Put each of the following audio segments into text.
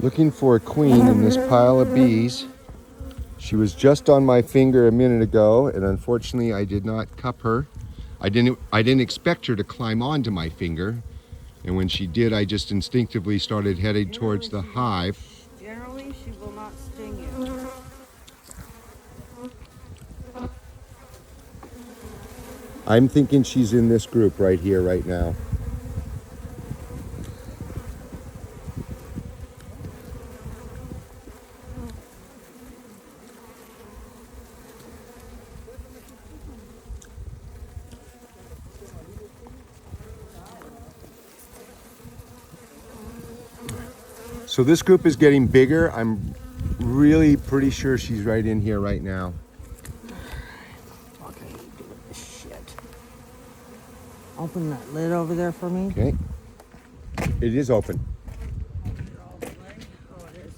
Looking for a queen in this pile of bees. She was just on my finger a minute ago, and unfortunately I did not cup her. I didn't expect her to climb onto my finger, and when she did, I just instinctively started heading towards the hive. Generally, she will not sting you. I'm thinking she's in this group right here, right now. So this group is getting bigger. I'm really pretty sure she's right in here right now. What can you do with this shit? Open that lid over there for me. Okay. It is open. All the way. Oh, it is.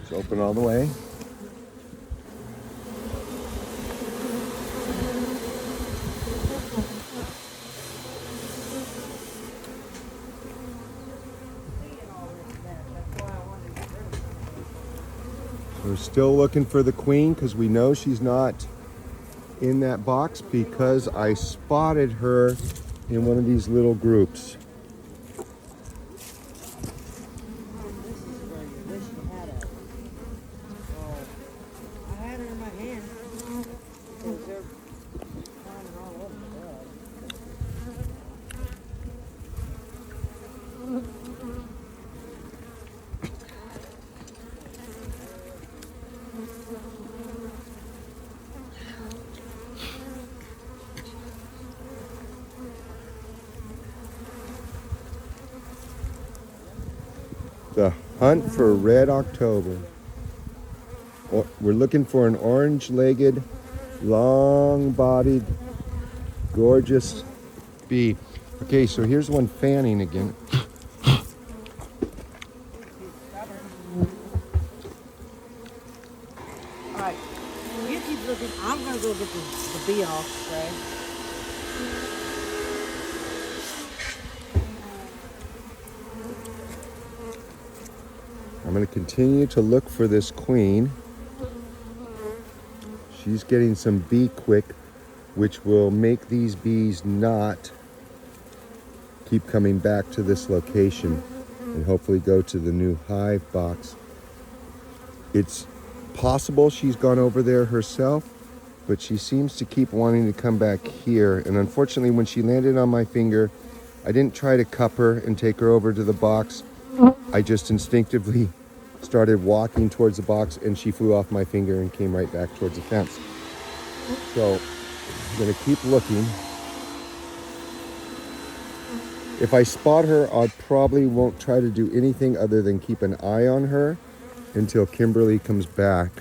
It's open all the way. We're still looking for the queen because we know she's not in that box because I spotted her in one of these little groups. This is where you wish you had it. Oh, I had her in my hand because they're climbing all over the bed. The hunt for Red October. We're looking for an orange-legged, long-bodied, gorgeous bee. Okay, so here's one fanning again. All right, you keep looking. I'm gonna go get the bee off spray. I'm going to continue to look for this queen. She's getting some bee quick, which will make these bees not keep coming back to this location and hopefully go to the new hive box. It's possible she's gone over there herself, but she seems to keep wanting to come back here. And unfortunately, when she landed on my finger, I didn't try to cup her and take her over to the box. I just instinctively started walking towards the box and she flew off my finger and came right back towards the fence. So I'm gonna keep looking. If I spot her, I probably won't try to do anything other than keep an eye on her until Kimberly comes back.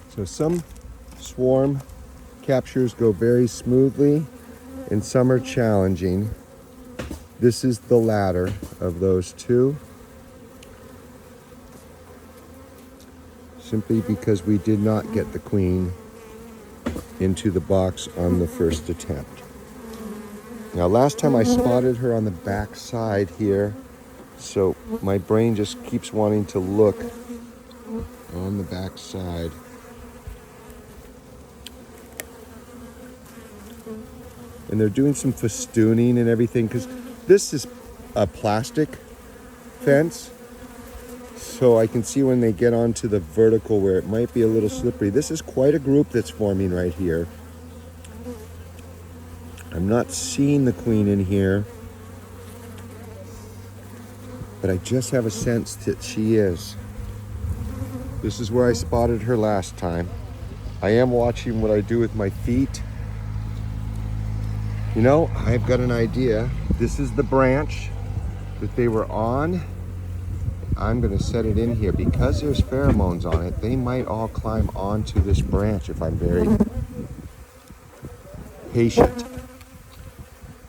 So some swarm captures go very smoothly and some are challenging. This is the latter of those two, simply because we did not get the queen into the box on the first attempt. Now, last time I spotted her on the back side here, so my brain just keeps wanting to look on the back side. And they're doing some festooning and everything because this is a plastic fence. So I can see when they get onto the vertical where it might be a little slippery. This is quite a group that's forming right here. I'm not seeing the queen in here, but I just have a sense that she is. This is where I spotted her last time. I am watching what I do with my feet. You know, I've got an idea. This is the branch that they were on. I'm gonna set it in here. Because there's pheromones on it, they might all climb onto this branch if I'm very patient.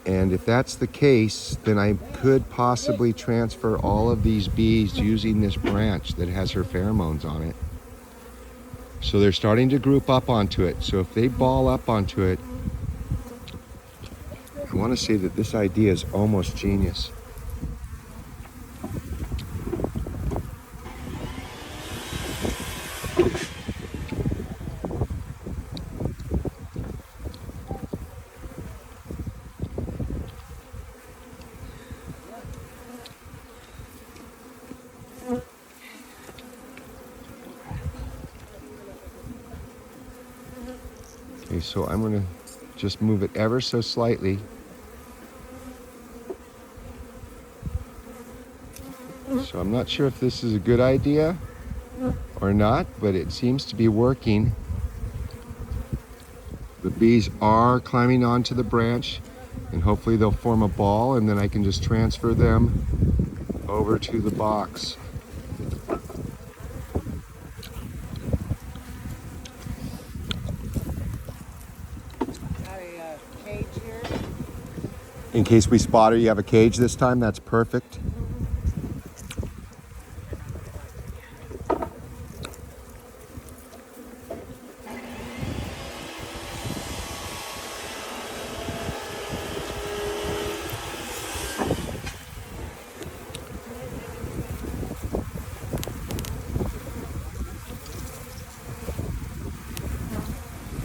And if that's the case, then I could possibly transfer all of these bees using this branch that has her pheromones on it. So they're starting to group up onto it. So if they ball up onto it, I want to say that this idea is almost genius. Okay, so I'm going to just move it ever so slightly. So I'm not sure if this is a good idea or not, but it seems to be working. The bees are climbing onto the branch, and hopefully they'll form a ball, and then I can just transfer them over to the box. Got a cage here. In case we spot her, you have a cage this time. That's perfect.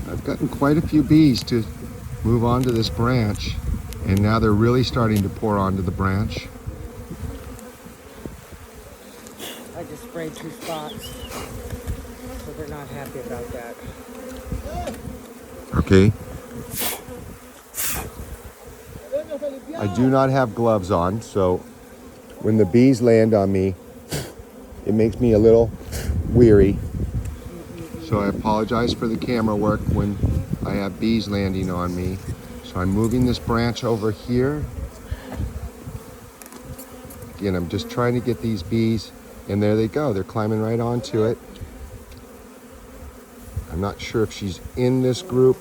I've gotten quite a few bees to move onto this branch, and now they're really starting to pour onto the branch. I just sprayed 2 spots, so they're not happy about that. Okay. I do not have gloves on, so when the bees land on me, it makes me a little weary. So I apologize for the camera work when I have bees landing on me. So I'm moving this branch over here. Again, I'm just trying to get these bees, and there they go. They're climbing right onto it. I'm not sure if she's in this group.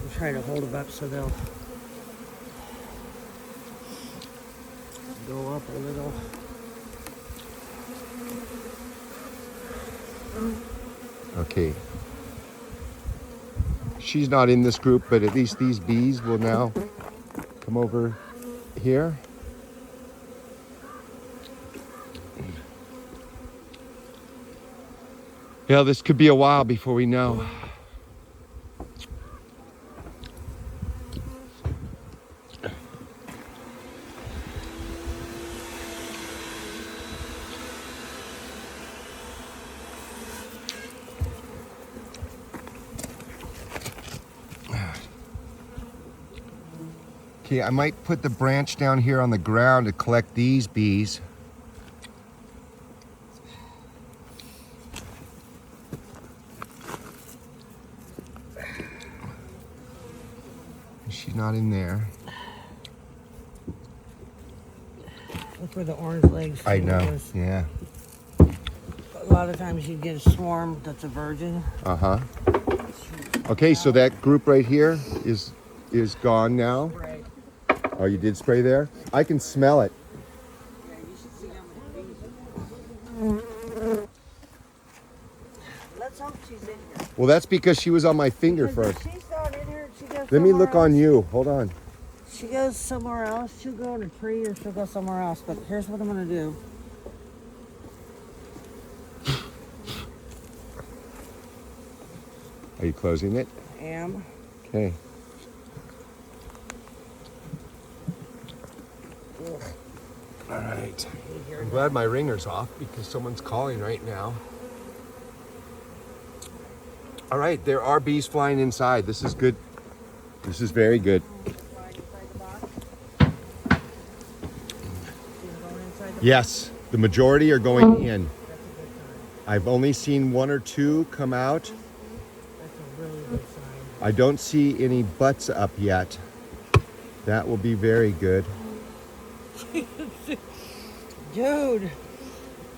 I'm trying to hold them up so they'll go up a little. Okay. She's not in this group, but at least these bees will now come over here. Yeah, this could be a while before we know. Okay, I might put the branch down here on the ground to collect these bees. She's not in there. Look for the orange legs. I know, because yeah. a lot of times you get a swarm that's a virgin. Uh-huh. Okay, so that group right here is gone now. Spray. Oh, you did spray there? I can smell it. Yeah, you should see how many bees. Let's hope she's in here. Well, that's because she was on my finger Because first. if she's not in here, she goes Let me somewhere look on else. you. Hold on. She goes somewhere else. She'll go in a tree or she'll go somewhere else. But here's what I'm gonna do. Are you closing it? I am. Okay. Ugh. All right. You hear I'm that? glad my ringer's off because someone's calling right now. All right, there are bees flying inside. This is good. This is very good. Flying inside the box. See them going inside the Yes, the majority are going in. box? That's a good sign. I've only seen 1 or 2 come out. That's a really good sign. I don't see any butts up yet. That will be very good. Dude,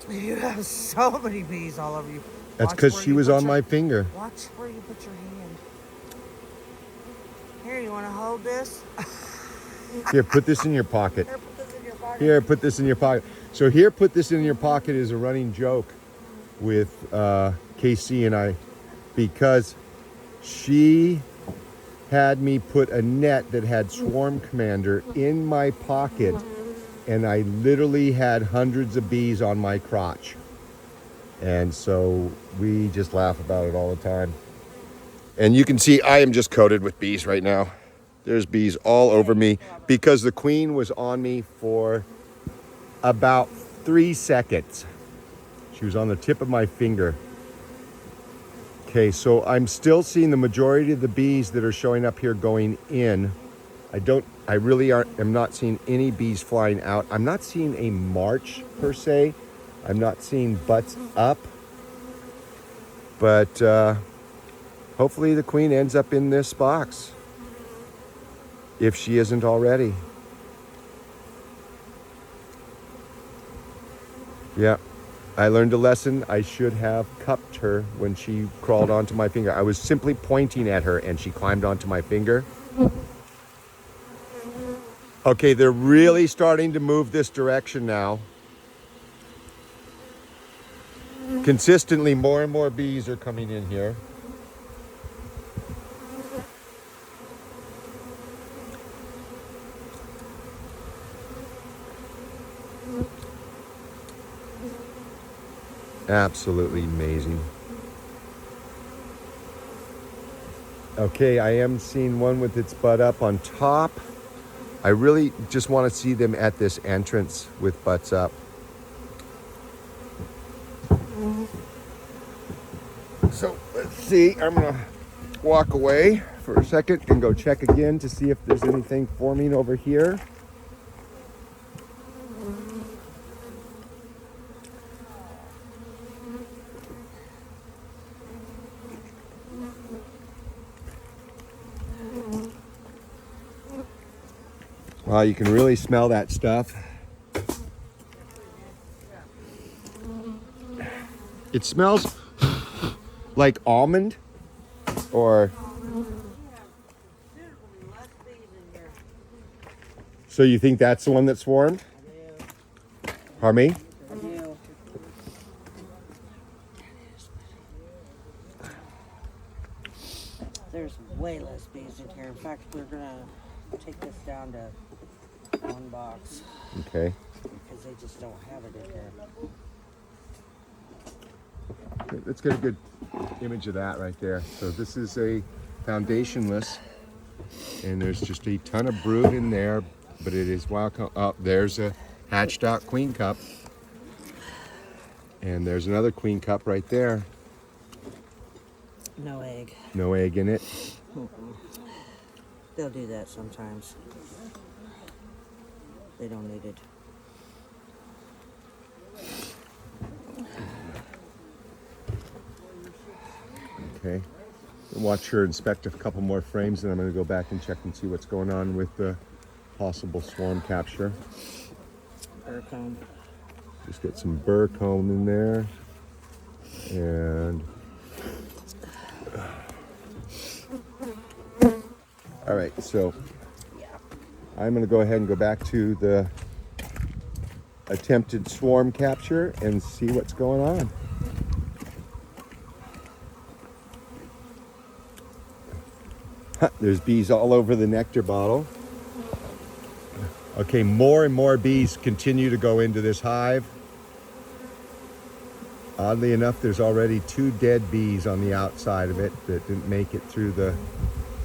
you have so many bees all over you. That's Watch because where she you was put on your- my finger. Watch where you put your hand. Here, you want to hold this? Here, put this in your pocket. Here, put this in your pocket. Here, put this in your pocket. So here, put this in your pocket is a running joke with KC and I. because she had me put a net that had Swarm Commander in my pocket, and I literally had hundreds of bees on my crotch. And so we just laugh about it all the time. And you can see I am just coated with bees right now. There's bees all over me because the queen was on me for about 3 seconds. She was on the tip of my finger. Okay, so I'm still seeing the majority of the bees that are showing up here going in. I really am not seeing any bees flying out. I'm not seeing a march per se. I'm not seeing butts up. But hopefully the queen ends up in this box, if she isn't already. Yeah, I learned a lesson. I should have cupped her when she crawled onto my finger. I was simply pointing at her and she climbed onto my finger. Okay, they're really starting to move this direction now. Consistently, more and more bees are coming in here. Absolutely amazing. Okay, I am seeing one with its butt up on top. I really just want to see them at this entrance with butts up. So let's see, I'm gonna walk away for a second and go check again to see if there's anything forming over here. Wow, you can really smell that stuff. It smells like almond or... So you think that's the one that swarmed? Pardon me? There's way less bees in here. In fact, we're gonna take this down to 1 box. Okay. Because they just don't have it in here. Let's get a good image of that right there. So this is a foundationless, and there's just a ton of brood in there, but it is wild. Oh, there's a hatched out queen cup, and there's another queen cup right there. No egg. No egg in it. They'll do that sometimes. They don't need it. Okay. Watch her inspect a couple more frames, and I'm going to go back and check and see what's going on with the possible swarm capture. Burr comb. Just get some burr comb in there. And all right, so I'm going to go ahead and go back to the attempted swarm capture and see what's going on. There's bees all over the nectar bottle. Okay, more and more bees continue to go into this hive. Oddly enough, there's already 2 dead bees on the outside of it that didn't make it through the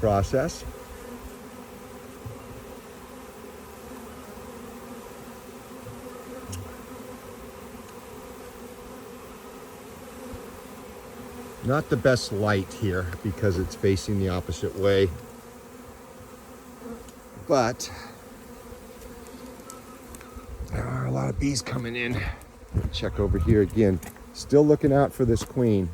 process. Not the best light here because it's facing the opposite way. But there are a lot of bees coming in. Check over here again. Still looking out for this queen.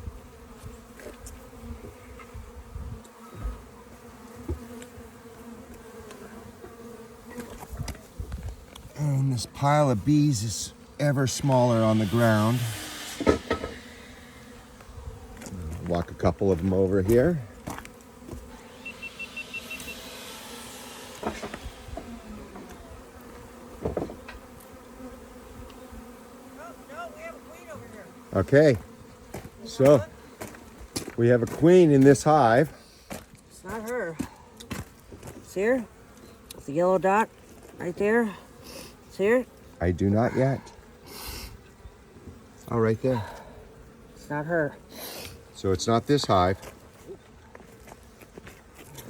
And this pile of bees is ever smaller on the ground. Walk a couple of them over here. No, we have a queen over here. Okay, so We have a queen in this hive. It's not her. See her? With the yellow dot right there. See her? I do not yet. Oh, right there. It's not her. So it's not this hive.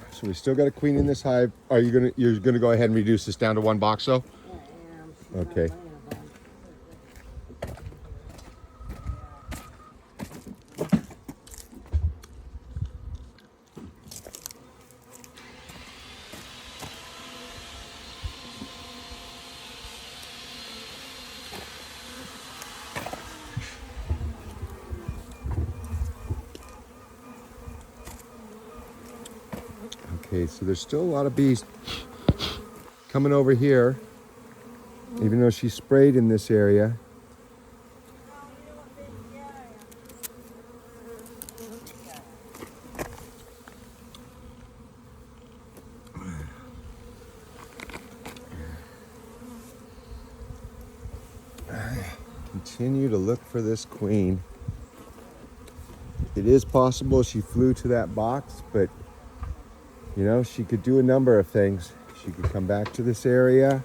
So we still got a queen in this hive. Are you gonna? You're gonna go ahead and reduce this down to one box, though? I am. Okay. Okay, so there's still a lot of bees coming over here, even though she sprayed in this area. Continue to look for this queen. It is possible she flew to that box, but you know, she could do a number of things. She could come back to this area.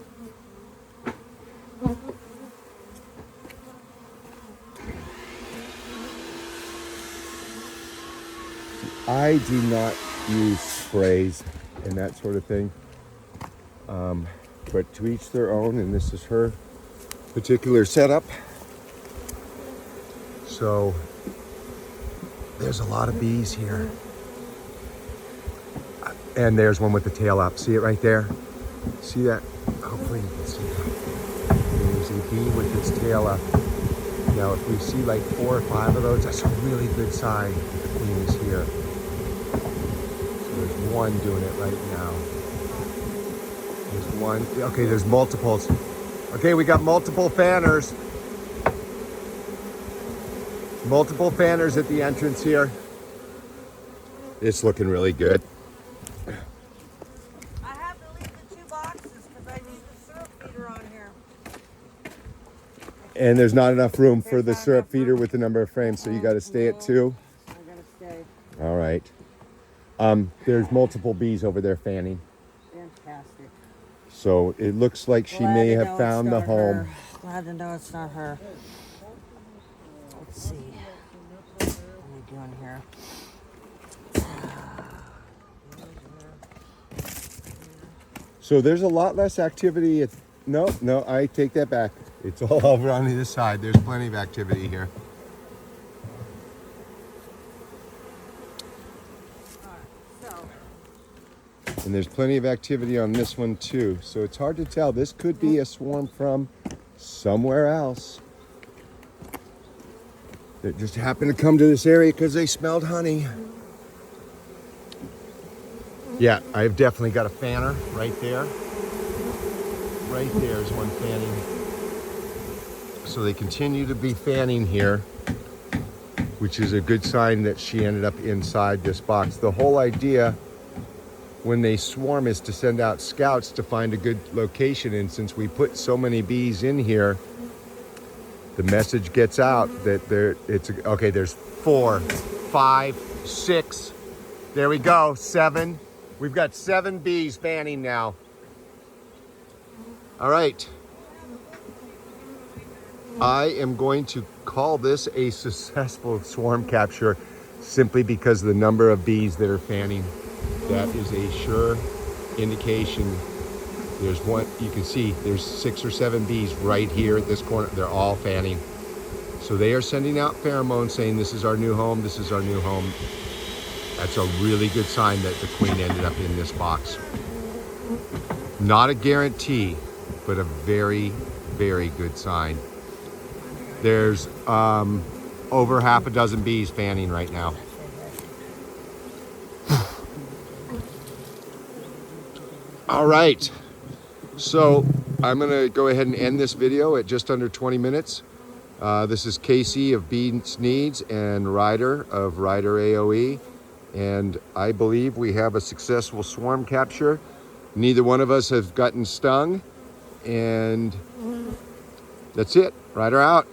I do not use sprays and that sort of thing. But to each their own, and this is her particular setup. So there's a lot of bees here. And there's one with the tail up. See it right there? See that? Hopefully you can see that. There's a bee with its tail up. Now, if we see like 4 or 5 of those, that's a really good sign that the queen is here. So there's one doing it right now. There's one. Okay, there's multiples. Okay, we got multiple fanners. Multiple fanners at the entrance here. It's looking really good. I have to leave the 2 boxes because I need the syrup feeder on here. And there's not enough room for There's the not syrup enough feeder room. with the number of frames, so you got to stay at 2. I gotta stay. All right. There's multiple bees over there fanning. Fantastic. So it looks like she Glad may to have know found it's the not home. her. Glad to know it's not her. Let's see. What are we doing here? So there's a lot less activity. No, I take that back. It's all over on the other side. There's plenty of activity here. And there's plenty of activity on this one too. So it's hard to tell. This could be a swarm from somewhere else that just happened to come to this area because they smelled honey. Yeah, I've definitely got a fanner right there. Right there is one fanning. So they continue to be fanning here, which is a good sign that she ended up inside this box. The whole idea when they swarm is to send out scouts to find a good location. And since we put so many bees in here, the message gets out that there's 4, 5, 6. There we go, 7. We've got 7 bees fanning now. All right. I am going to call this a successful swarm capture simply because of the number of bees that are fanning. That is a sure indication. There's one, you can see there's 6 or 7 bees right here at this corner. They're all fanning. So they are sending out pheromones saying this is our new home, this is our new home. That's a really good sign that the queen ended up in this box. Not a guarantee, but a very, very good sign. There's over half a dozen bees fanning right now. All right, so I'm gonna go ahead and end this video at just under 20 minutes. This is Casey of Bees Needs and Ryder of Ryder AOE. And I believe we have a successful swarm capture. Neither one of us have gotten stung. And that's it. Ryder out.